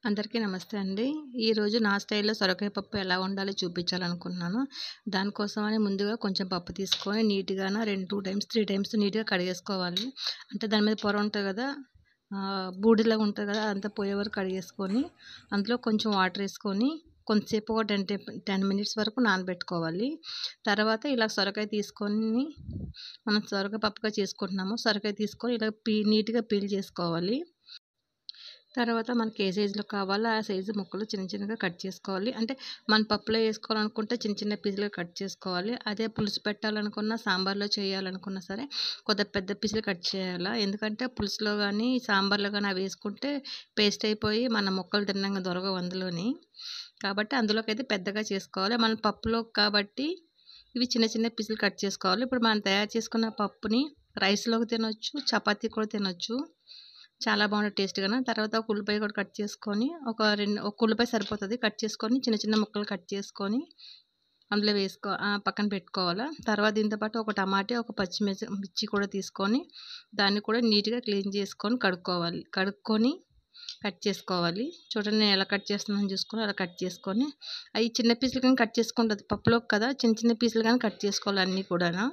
అందరికీ నమస్తే అండి. ఈరోజు నా స్టైల్‌లో సొరకాయ పప్పు ఎలా వండాలో చూపించాలనుకుంటున్నాను. దానికోసమని ముందుగా కొంచెం పప్పు తీసుకొని నీట్‌గాన 2 టైమ్స్, 3 టైమ్స్ నీట్‌గా కడిగేసుకోవాలి. అంటే దాని మీద పొర ఉంటది కదా! బూడిదలాగా ఉంటది కదా! అదంతా పోయే వరకు కడిగేసుకొని, అందులో కొంచెం వాటర్ ఏసుకొని, కొంతసేపు ఒక 10 మినిట్స్ వరకు నానబెట్టుకోవాలి. తర్వాత ఇలా సొరకాయ తీసుకొని, మనం సొరకాయ పప్పుగా చేసుకుంటున్నాము. సొరకాయ తీసుకొని ఇలా నీట్‌గా పీల్ చేసుకోవాలి. తర్వాత మనకి ఏ సైజులో కావాలో ఆ సైజు ముక్కలు చిన్న చిన్నగా కట్ చేసుకోవాలి. అంటే మన పప్పులో వేసుకోవాలనుకుంటే చిన్న చిన్న పీసులుగా కట్ చేసుకోవాలి. అదే పులుసు పెట్టాలనుకున్నా, సాంబార్లో చేయాలనుకున్నా సరే కొద్దిగా పెద్ద పీసులు కట్ చేయాలా. ఎందుకంటే పులుసులో కానీ, సాంబార్లో కానీ అవి వేసుకుంటే పేస్ట్ అయిపోయి మన ముక్కలు తిన్నంగా దొరకవు అందులోని. కాబట్టి అందులోకైతే పెద్దగా చేసుకోవాలి. మన పప్పులో కాబట్టి ఇవి చిన్న చిన్న పీసులు కట్ చేసుకోవాలి. ఇప్పుడు మనం తయారు చేసుకున్న పప్పుని రైస్‌లోకి తినొచ్చు, చపాతీ కూడా తినొచ్చు. చాలా బాగుంటది టేస్ట్‌గాను. తర్వాత ఒక ఉల్లిపాయ కూడా కట్ చేసుకొని, ఒక ఉల్లిపాయ సరిపోతది. కట్ చేసుకొని చిన్న చిన్న ముక్కలు కట్ చేసుకొని అందులో పక్కన పెట్టుకోవాలా. తర్వాత దీంతో పాటు ఒక టమాటా, ఒక మిర్చి కూడా తీసుకొని దాన్ని కూడా నీట్‌గా క్లీన్ చేసుకొని కడుక్కొని కట్ చేసుకోవాలి. చూడండి నేను ఎలా కట్ చేస్తున్నానో చూసుకొని అలా కట్ చేసుకొని, అయి చిన్న పీసులు గాని కట్ చేసుకుంటది పప్పులోకి కదా! చిన్న చిన్న పీసులు గాని కట్ చేసుకోవాలి అన్నీ కూడాను.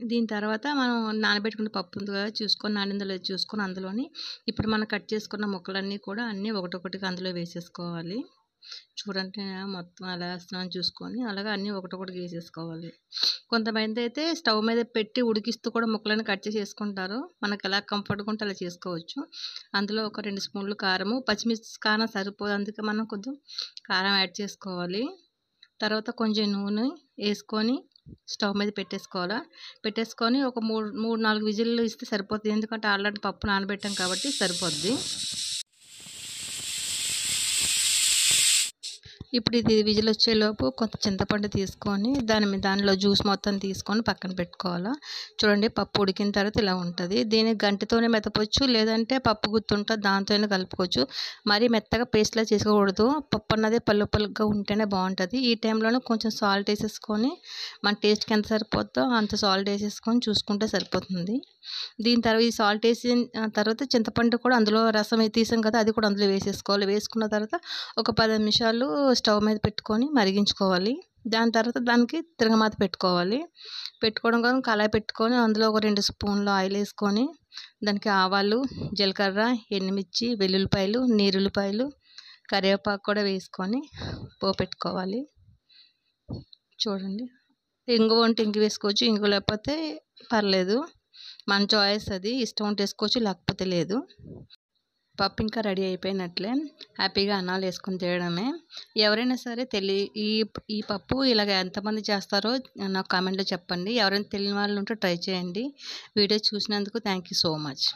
దీని తర్వాత మనం నానబెట్టుకున్న పప్పు ఉంది కదా! చూసుకొని నానిందో లేదో చూసుకొని అందులోని ఇప్పుడు మనం కట్ చేసుకున్న ముక్కలన్నీ కూడా అన్నీ ఒకటొకటిగా అందులో వేసేసుకోవాలి. చూడండి నేను మొత్తం ఎలా వేస్తున్నానో చూసుకొని అలాగా అన్నీ ఒకటొకటిగా వేసేసుకోవాలి. కొంతమందైతే స్టవ్ మీద పెట్టి ఉడికిస్తూ కూడా ముక్కలన్నీ కట్ చేసి వేసుకుంటారు. మనకు ఎలా కంఫర్ట్‌గా ఉంటే అలా చేసుకోవచ్చు. అందులో ఒక 2 స్పూన్లు కారము, పచ్చిమిర్చి కారం సరిపోదు అందుకే మనం కొంచెం కారం యాడ్ చేసుకోవాలి. తర్వాత కొంచెం నూనె ఏసుకొని స్టవ్ మీద పెట్టేసుకోవాలా. పెట్టేసుకొని ఒక 4 విజిల్లు ఇస్తే సరిపోద్ది. ఎందుకంటే ఆల్రెడీ పప్పు నానబెట్టాం కాబట్టి సరిపోద్ది. ఇప్పుడు ఇది విజిల్ వచ్చేలోపు కొంత చింతపండు తీసుకొని దానిలో జ్యూస్ మొత్తం తీసుకొని పక్కన పెట్టుకోవాలా. చూడండి పప్పు ఉడికిన తర్వాత ఇలా ఉంటది. దీన్ని గంటెతోనే మెదపొచ్చు, లేదంటే పప్పు గుత్తుంటది దాంతోనే కలుపుకోవచ్చు. మరీ మెత్తగా పేస్ట్‌లా చేసుకోకూడదు. పప్పు అన్నది పలుగ్గా ఉంటేనే బాగుంటది. ఈ టైంలోనే కొంచెం సాల్ట్ ఏసేసుకొని మన టేస్ట్‌కి ఎంత సరిపోద్దో అంత సాల్ట్ ఏసేసుకొని చూసుకుంటే సరిపోతుంది. దీని తర్వాత ఈ సాల్ట్ ఏసిన తర్వాత చింతపండు కూడా అందులో రసం తీసాం కదా! అది కూడా అందులో వేసేసుకోవాలి. వేసుకున్న తర్వాత ఒక 10 నిమిషాలు స్టవ్ మీద పెట్టుకొని మరిగించుకోవాలి. దాని తర్వాత దానికి తిరగమాత పెట్టుకోవాలి. పెట్టుకోవడం కోసం కళాయి పెట్టుకొని అందులో ఒక 2 స్పూన్లు ఆయిల్ ఏసుకొని దానికి ఆవాలు, జీలకర్ర, ఎండుమిర్చి, వెల్లుల్లిపాయలు, నీరుల్లిపాయలు, కరివేపాకు కూడా వేసుకొని పోపెట్టుకోవాలి. చూడండి ఇంగువ ఉంటే ఇంగువ వేసుకోవచ్చు. ఇంగువ లేకపోతే పర్లేదు. మన చాయిస్ అది. ఇష్టం ఉంటే వేసుకోవచ్చు, లేకపోతే లేదు. పప్పు ఇంకా రెడీ అయిపోయినట్లే. హ్యాపీగా అన్నాలు వేసుకొని తినడమే. ఎవరైనా సరే ఈ పప్పు ఇలాగ ఎంతమంది చేస్తారో నాకు కామెంట్‌లో చెప్పండి. ఎవరైనా తెలియని వాళ్ళు ఉంటే ట్రై చేయండి. వీడియో చూసినందుకు థ్యాంక్ యూ సో మచ్.